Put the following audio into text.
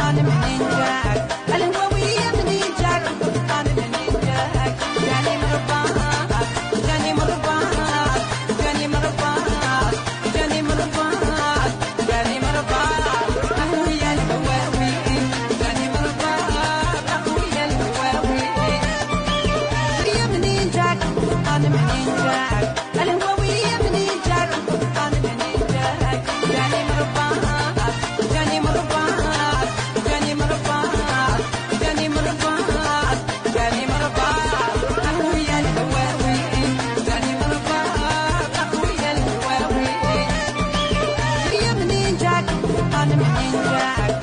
أنا منين جاك الهوية منين جاك أنا منين جاك جاني من رباك جاني من رباك جاني من رباك جاني من رباك جاني من رباك أخويا الهواوي جاني من رباك أخويا الهواوي يا منين جاك أنا منين جاك الهوية منين جاك أنا منين جاك جاني من رباك جاني من رباك جاني من رباك جاني من رباك جاني من رباك أخويا الهواوي جاني من رباك أخويا الهواوي يا منين جاك أنا منين جاك